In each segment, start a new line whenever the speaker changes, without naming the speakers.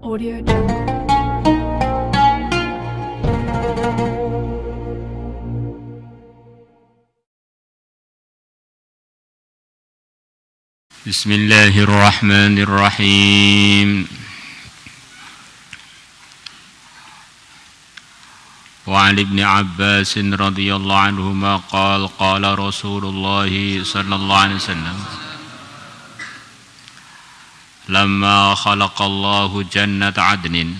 Audio Jungle.
Bismillahirrahmanirrahim. Wa 'an Ibnu Abbas radhiyallahu anhuma qala Rasulullah sallallahu alaihi wasallam lamma khalaqallahu jannata 'adnin,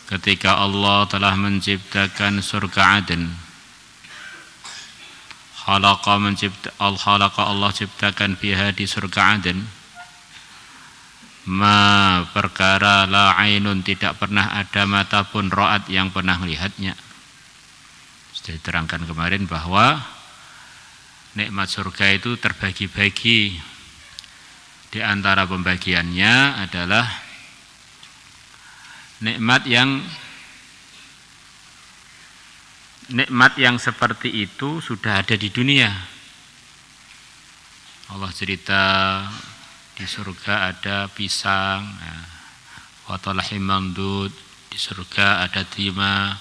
ketika Allah telah menciptakan surga Aden, Allah ciptakan fiha di surga Aden ma perkara la ainun, tidak pernah ada mata pun ra'at yang pernah melihatnya. Sudah diterangkan kemarin bahwa nikmat surga itu terbagi-bagi. Di antara pembagiannya adalah nikmat yang seperti itu sudah ada di dunia. Allah cerita di surga ada pisang, wa talahim mamdud, di surga ada timah,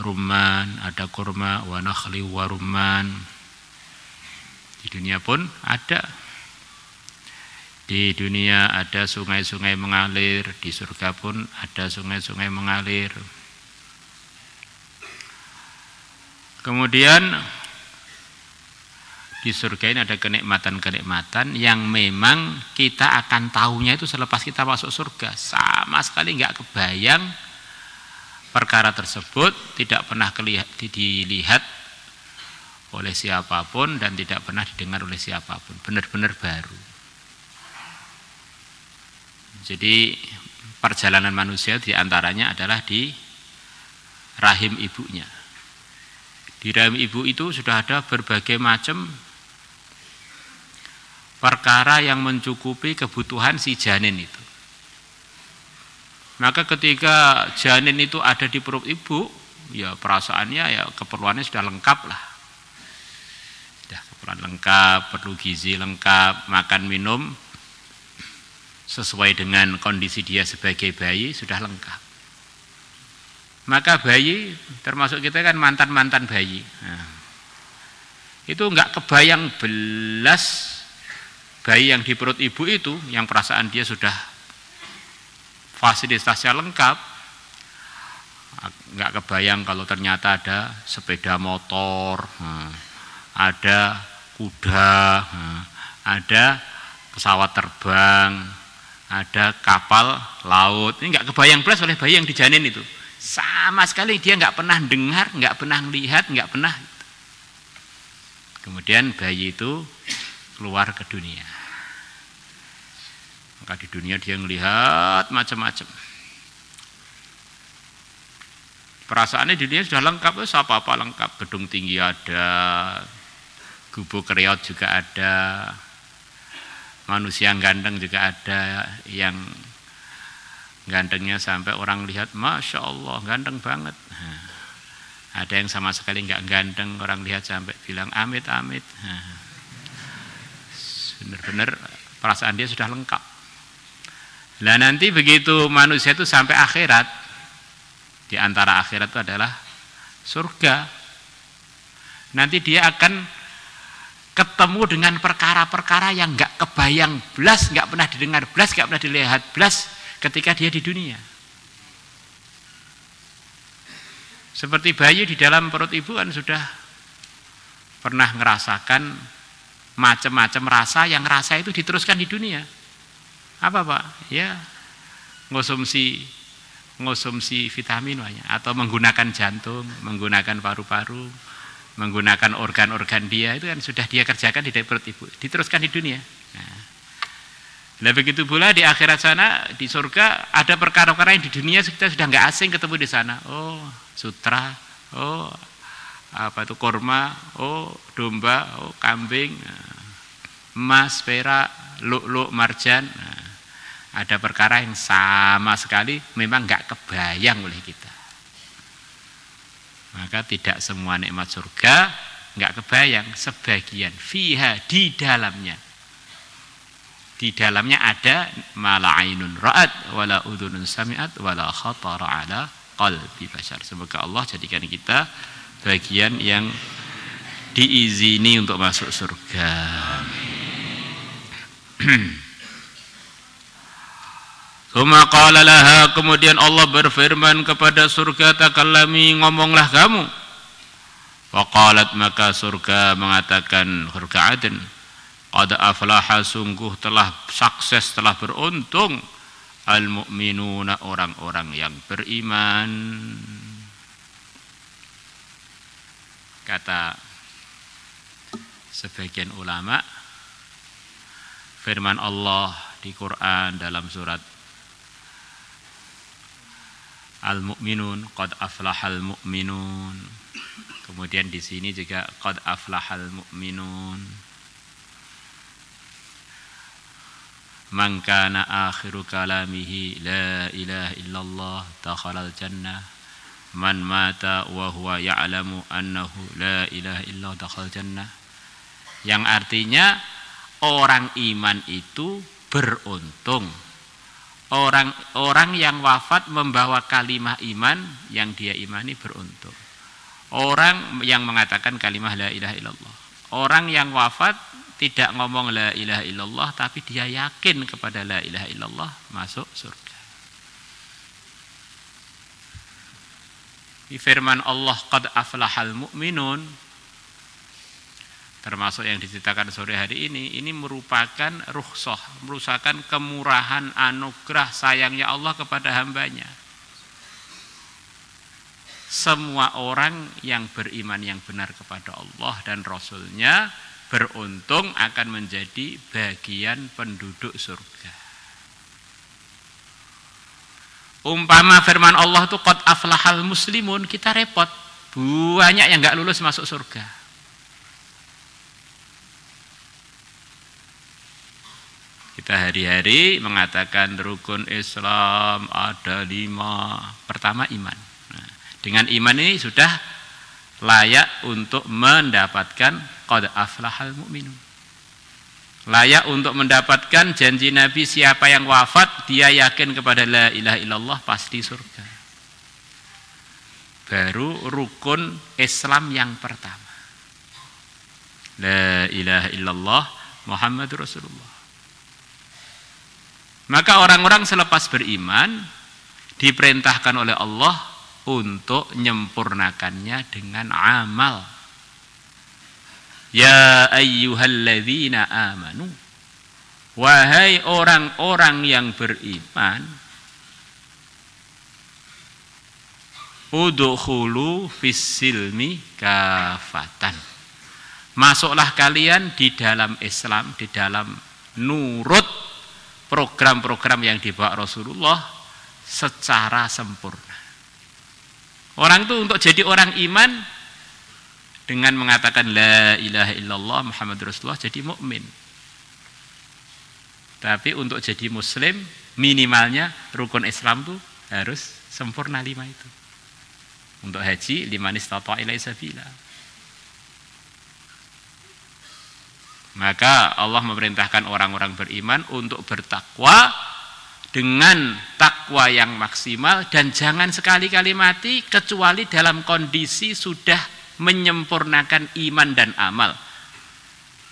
rumman, ada kurma, wa nakhli wa rumman. Di dunia pun ada. Di dunia ada sungai-sungai mengalir, di surga pun ada sungai-sungai mengalir. Kemudian di surga ini ada kenikmatan-kenikmatan yang memang kita akan tahunya itu selepas kita masuk surga. Sama sekali nggak kebayang perkara tersebut, tidak pernah dilihat oleh siapapun dan tidak pernah didengar oleh siapapun. Benar-benar baru. Jadi perjalanan manusia diantaranya adalah di rahim ibunya. Di rahim ibu itu sudah ada berbagai macam perkara yang mencukupi kebutuhan si janin itu. Maka ketika janin itu ada di perut ibu, ya perasaannya, ya keperluannya sudah lengkap lah. Sudah keperluan lengkap, perlu gizi lengkap, makan minum sesuai dengan kondisi dia sebagai bayi sudah lengkap. Maka bayi, termasuk kita kan mantan-mantan bayi. Nah, itu enggak kebayang belas bayi yang di perut ibu itu, yang perasaan dia sudah fasilitasnya lengkap, enggak kebayang kalau ternyata ada sepeda motor, ada kuda, ada pesawat terbang, ada kapal laut. Ini enggak kebayang belas oleh bayi yang dijanin itu. Sama sekali dia enggak pernah dengar, enggak pernah lihat, enggak pernah. Kemudian bayi itu keluar ke dunia. Maka di dunia dia melihat macam-macam. Perasaannya di dunia sudah lengkap, apa-apa lengkap. Gedung tinggi ada, gubuk reot juga ada, manusia ganteng juga ada, yang gantengnya sampai orang lihat, Masya Allah, ganteng banget. Ada yang sama sekali enggak ganteng, orang lihat sampai bilang amit-amit. Benar-benar perasaan dia sudah lengkap. Nah nanti begitu manusia itu sampai akhirat, di antara akhirat itu adalah surga. Nanti dia akan ketemu dengan perkara-perkara yang enggak kebayang belas, enggak pernah didengar belas, enggak pernah dilihat belas ketika dia di dunia. Seperti bayi di dalam perut ibu kan sudah pernah merasakan macam-macam rasa, yang rasa itu diteruskan di dunia. Apa Pak? Ya, ngonsumsi vitamin banyak, atau menggunakan jantung, menggunakan paru-paru, menggunakan organ-organ dia, itu kan sudah dia kerjakan di perut ibu, diteruskan di dunia. Nah, begitu pula di akhirat sana, di surga ada perkara-perkara yang di dunia kita sudah nggak asing ketemu di sana. Oh, sutra, oh apa itu kurma, oh domba, oh kambing, emas, perak, lu'lu', marjan. Ada perkara yang sama sekali memang nggak kebayang oleh kita. Maka tidak semua nikmat surga nggak kebayang, sebagian fiha di dalamnya. Di dalamnya ada mala ainun ra'at wala udhunun sami'at wala khatara ala qalbi bashar. Semoga Allah jadikan kita bagian yang diizini untuk masuk surga. Tsumma qala laha, kemudian Allah berfirman kepada surga, takallami, ngomonglah kamu. Faqalat, maka surga mengatakan, surga Aden, qad aflaha, sungguh telah sukses, telah beruntung, al-mu'minuna, orang-orang yang beriman. Kata sebagian ulama, firman Allah di Quran dalam surat Al-Mu'minun, qad aflahal mu'minun. Kemudian di sini juga qad aflahal mu'minun. Man kana akhiru kalamihi la ilaha illallah dakhalal jannah. Man mata wa huwa ya'lamu annahu la ilaha illallah dakhalal jannah. Yang artinya orang iman itu beruntung. Orang yang wafat membawa kalimah iman yang dia imani beruntung. Orang yang mengatakan kalimah la ilaha illallah. Orang yang wafat tidak ngomong la ilaha illallah tapi dia yakin kepada la ilaha illallah, masuk surga. Di firman Allah qad aflahal mu'minun, termasuk yang diceritakan sore hari ini merupakan rukhsah, merupakan kemurahan, anugerah sayangnya Allah kepada hambanya. Semua orang yang beriman yang benar kepada Allah dan Rasulnya beruntung akan menjadi bagian penduduk surga. Umpama firman Allah itu qad aflahal muslimun, kita repot, banyak yang gak lulus masuk surga. Kita hari-hari mengatakan rukun Islam ada 5. Pertama iman. Nah, dengan iman ini sudah layak untuk mendapatkan qad aflahal mu'minun. Layak untuk mendapatkan janji Nabi, siapa yang wafat dia yakin kepada la ilaha illallah pasti surga. Baru rukun Islam yang pertama. La ilaha illallah Muhammadur Rasulullah. Maka orang-orang selepas beriman diperintahkan oleh Allah untuk menyempurnakannya dengan amal. Ya ayyuhalladzina amanu, wahai orang-orang yang beriman, udkhulu fis-silmi kafatan. Masuklah kalian di dalam Islam, di dalam nurut program-program yang dibawa Rasulullah secara sempurna. Orang itu untuk jadi orang iman dengan mengatakan la ilaha illallah Muhammadur Rasulullah jadi mukmin. Tapi untuk jadi muslim minimalnya rukun Islam itu harus sempurna 5 itu. Untuk haji liman istata'a ilaihi sabila. Maka Allah memerintahkan orang-orang beriman untuk bertakwa dengan takwa yang maksimal dan jangan sekali-kali mati kecuali dalam kondisi sudah menyempurnakan iman dan amal.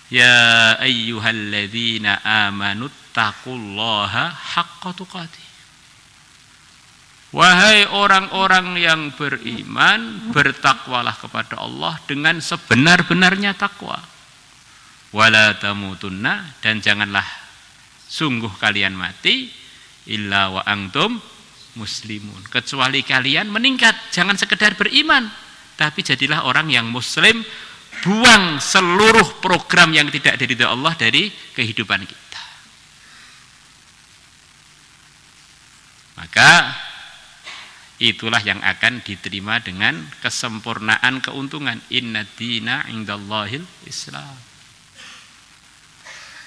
Ya ayyuhalladzina amanu taqullaha haqqa tuqatih. Wahai orang-orang yang beriman, bertakwalah kepada Allah dengan sebenar-benarnya takwa. Wala tamutunna, dan janganlah sungguh kalian mati illa wa antum muslimun, kecuali kalian meningkat. Jangan sekedar beriman, tapi jadilah orang yang muslim. Buang seluruh program yang tidak diridhoi Allah dari kehidupan kita. Maka itulah yang akan diterima dengan kesempurnaan keuntungan. Inna dina indallahil Islam.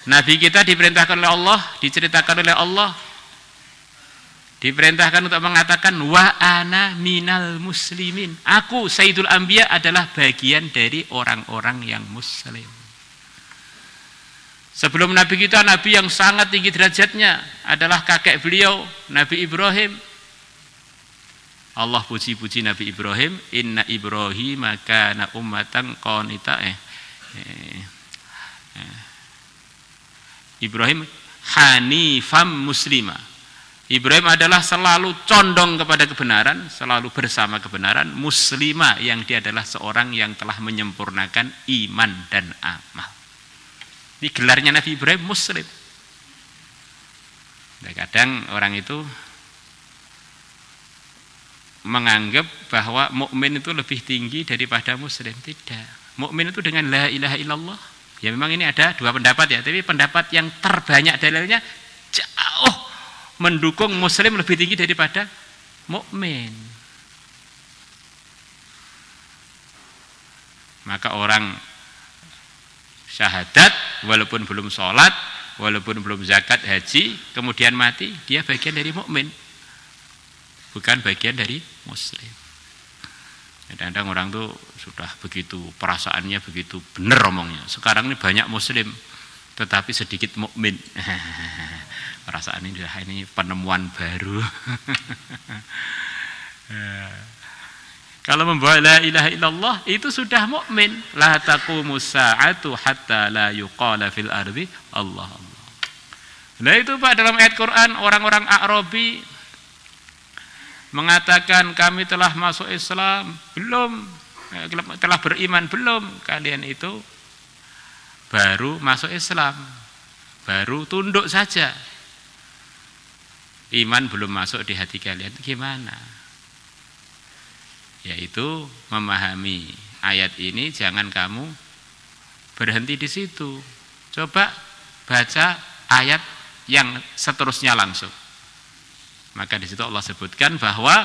Nabi kita diperintahkan oleh Allah, diceritakan oleh Allah, diperintahkan untuk mengatakan wa ana minal muslimin. Aku Sayyidul Anbiya adalah bagian dari orang-orang yang muslim. Sebelum Nabi kita, Nabi yang sangat tinggi derajatnya adalah kakek beliau, Nabi Ibrahim. Allah puji-puji Nabi Ibrahim, inna Ibrahim kana ummatan qanita. Ibrahim hanifam muslima. Ibrahim adalah selalu condong kepada kebenaran, selalu bersama kebenaran, muslimah, yang dia adalah seorang yang telah menyempurnakan iman dan amal. Ini gelarnya Nabi Ibrahim, muslim. Nah, kadang orang itu menganggap bahwa mukmin itu lebih tinggi daripada muslim. Tidak. Mukmin itu dengan la ilaha illallah. Ya memang ini ada dua pendapat ya, tapi pendapat yang terbanyak dalilnya jauh mendukung muslim lebih tinggi daripada mukmin. Maka orang syahadat walaupun belum sholat, walaupun belum zakat haji, kemudian mati, dia bagian dari mukmin, bukan bagian dari muslim. Kadang-kadang orang tuh sudah begitu, perasaannya begitu benar omongnya. Sekarang ini banyak muslim tetapi sedikit mukmin. Perasaan ini penemuan baru. Kalau membawa la ilaha illallah itu sudah mukmin. La taqumus sa'atu hatta la yuqala fil ardi Allah Allah. Nah itu Pak, dalam ayat Quran orang-orang A'rabi mengatakan kami telah masuk Islam belum, telah beriman belum. Kalian itu baru masuk Islam, baru tunduk saja, iman belum masuk di hati kalian. Gimana? Yaitu memahami ayat ini, jangan kamu berhenti di situ. Coba baca ayat yang seterusnya langsung. Maka di situ Allah sebutkan bahwa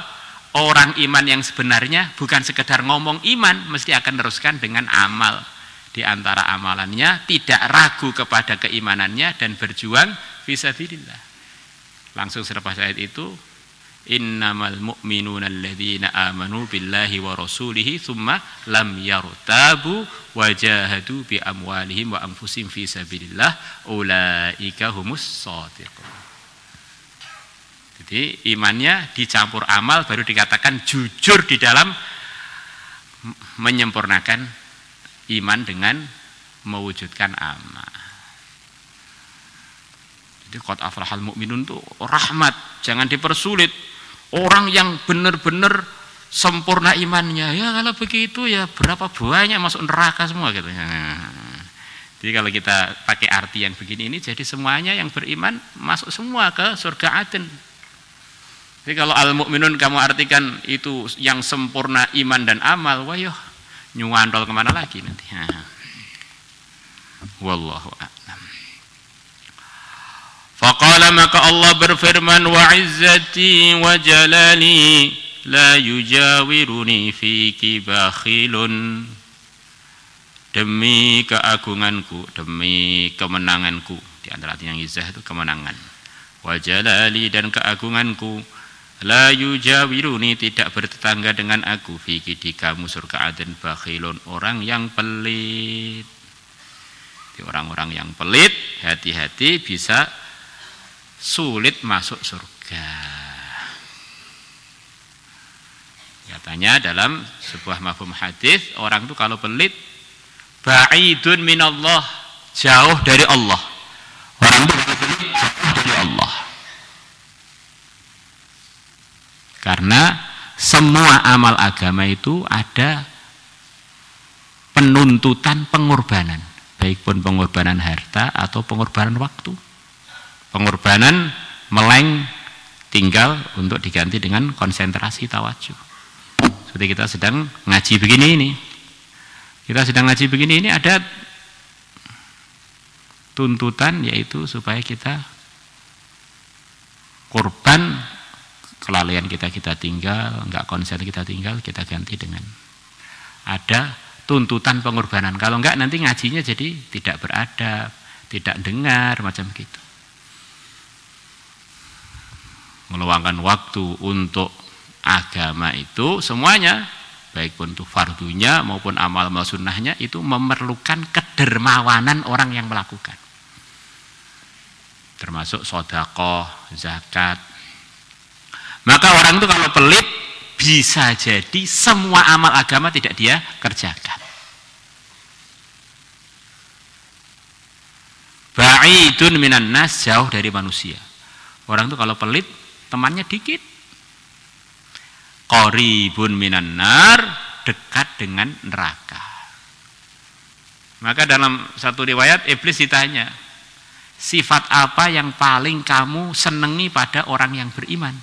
orang iman yang sebenarnya bukan sekedar ngomong iman, mesti akan teruskan dengan amal. Di antara amalannya tidak ragu kepada keimanannya dan berjuang fisabilillah. Langsung selepas ayat itu, innamal mu'minuna alladzina amanu billahi wa rasulihi thumma lam yartabu wajahadu bi amwalihim wa anfusihim fi sabilillah ulaika humus shadiqun. Jadi imannya dicampur amal baru dikatakan jujur di dalam menyempurnakan iman dengan mewujudkan amal. Jadi qad aflahal mu'minun itu rahmat, jangan dipersulit. Orang yang benar-benar sempurna imannya, ya kalau begitu ya berapa banyak masuk neraka semua gitu. Jadi kalau kita pakai arti yang begini ini, jadi semuanya yang beriman masuk semua ke surga Aden. Jadi kalau al-mu'minun kamu artikan itu yang sempurna iman dan amal, wah yoh nyuandol kemana lagi nanti. Wallahu a'lam. Faqala, maka Allah berfirman, wa izzati wa jalali la yujawiruni fiki bakhilun. Demi keagunganku, demi kemenanganku. Di antara arti yang izzah itu kemenangan. Wa jalali, dan keagunganku, la yujawiruni, tidak bertetangga dengan aku, fiki, di kamu surga Aden, bakhilun, orang yang pelit. Di orang-orang yang pelit, hati-hati, bisa sulit masuk surga. Katanya dalam sebuah mafhum hadis, orang itu kalau pelit, ba'idun minallah, jauh dari Allah. Orang itu pelit, jauh dari Allah. Karena semua amal agama itu ada penuntutan pengorbanan, baik pun pengorbanan harta atau pengorbanan waktu. Pengorbanan meleng tinggal untuk diganti dengan konsentrasi tawajuh. Seperti kita sedang ngaji begini ini. Kita sedang ngaji begini ini ada tuntutan, yaitu supaya kita korban kelalaian kita tinggal, enggak konsen kita tinggal, kita ganti dengan ada tuntutan pengorbanan. Kalau enggak nanti ngajinya jadi tidak beradab, tidak dengar, macam gitu. Meluangkan waktu untuk agama itu semuanya, baik pun itu fardunya maupun amal sunnahnya, itu memerlukan kedermawanan orang yang melakukan. termasuk sedekah, zakat. Maka orang itu kalau pelit bisa jadi semua amal agama tidak dia kerjakan. Ba'idun minan nas, jauh dari manusia. Orang itu kalau pelit temannya dikit. Qaribun minan nar, dekat dengan neraka. Maka dalam satu riwayat iblis ditanya, sifat apa yang paling kamu senangi pada orang yang beriman?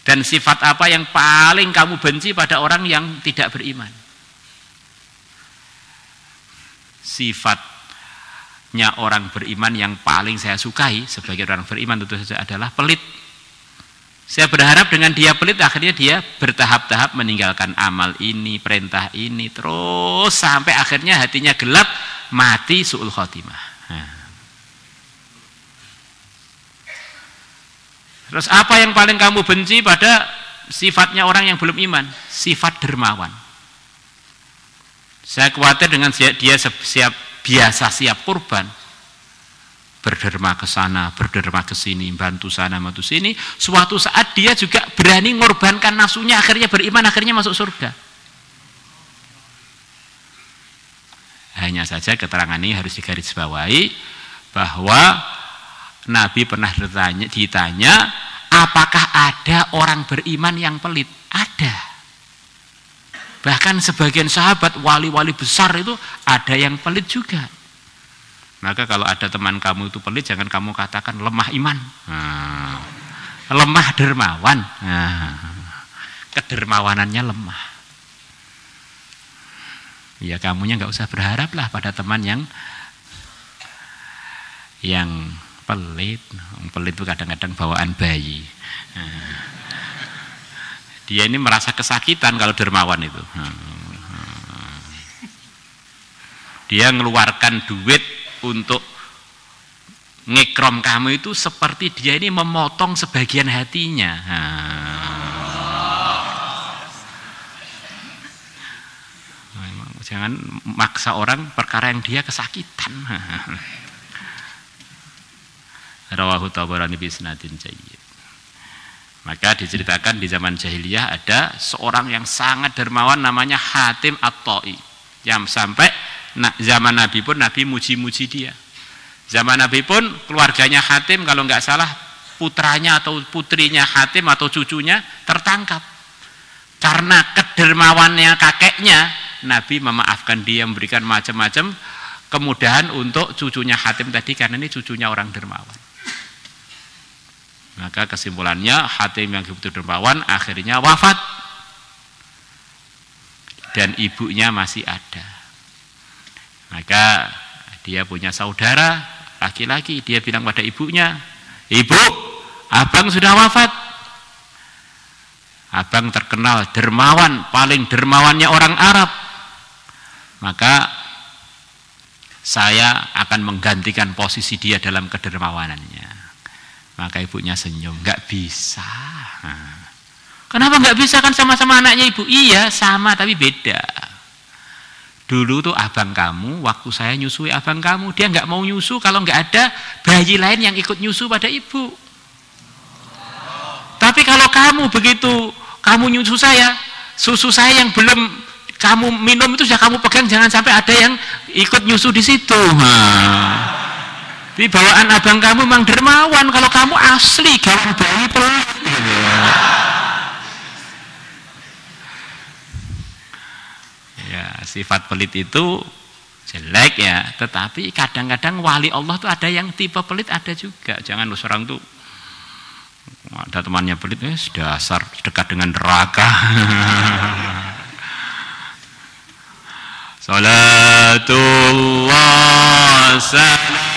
Dan sifat apa yang paling kamu benci pada orang yang tidak beriman? Sifatnya orang beriman yang paling saya sukai sebagai orang beriman tentu saja adalah pelit. Saya berharap dengan dia pelit, akhirnya dia bertahap-tahap meninggalkan amal ini, perintah ini, terus sampai akhirnya hatinya gelap, mati su'ul khotimah. Terus apa yang paling kamu benci pada sifatnya orang yang belum iman? Sifat dermawan. Saya khawatir dengan dia siap kurban, berderma ke sana, berderma ke sini, bantu sana, bantu sini. Suatu saat dia juga berani mengorbankan nafsunya, akhirnya beriman, akhirnya masuk surga. Hanya saja keterangan ini harus digarisbawahi bahwa Nabi pernah ditanya, apakah ada orang beriman yang pelit? Ada. Bahkan sebagian sahabat, wali-wali besar itu ada yang pelit juga. Maka kalau ada teman kamu itu pelit, jangan kamu katakan lemah iman, lemah dermawan. Kedermawanannya lemah. Ya kamunya nggak usah berharap lah pada teman yang pelit. Pelit itu kadang-kadang bawaan bayi. Dia ini merasa kesakitan kalau dermawan itu. Dia ngeluarkan duit untuk ngekrom kamu itu seperti dia ini memotong sebagian hatinya. Jangan maksa orang perkara yang dia kesakitan. Rawahu Tabarani bi isnadin jayyid. Maka diceritakan di zaman jahiliyah ada seorang yang sangat dermawan namanya Hatim At-Ta'i. Yang sampai zaman Nabi pun Nabi muji-muji dia. Zaman Nabi pun keluarganya Hatim kalau nggak salah putranya atau putrinya Hatim atau cucunya tertangkap. Karena kedermawannya kakeknya, Nabi memaafkan dia, memberikan macam-macam kemudahan untuk cucunya Hatim tadi karena ini cucunya orang dermawan. Maka kesimpulannya Hatim yang begitu dermawan akhirnya wafat dan ibunya masih ada. Maka dia punya saudara laki-laki, dia bilang pada ibunya, "Ibu, abang sudah wafat." Abang terkenal dermawan, paling dermawannya orang Arab. Maka saya akan menggantikan posisi dia dalam kedermawanannya. Maka ibunya senyum, "Nggak bisa." Kenapa nggak bisa? Kan sama-sama anaknya ibu. Iya, sama tapi beda. Dulu tuh abang kamu, waktu saya nyusui abang kamu, dia nggak mau nyusu kalau nggak ada bayi lain yang ikut nyusu pada ibu. Tapi kalau kamu begitu, kamu nyusu saya, susu saya yang belum kamu minum itu sudah kamu pegang, jangan sampai ada yang ikut nyusu di situ. Tapi bawaan abang kamu memang dermawan, kalau kamu asli gawan bayi pelit. Ya, sifat pelit itu jelek ya, tetapi kadang-kadang wali Allah tuh ada yang tipe pelit ada juga. Jangan lu seorang tuh ada temannya pelit, dasar dekat dengan neraka. Salatullah salam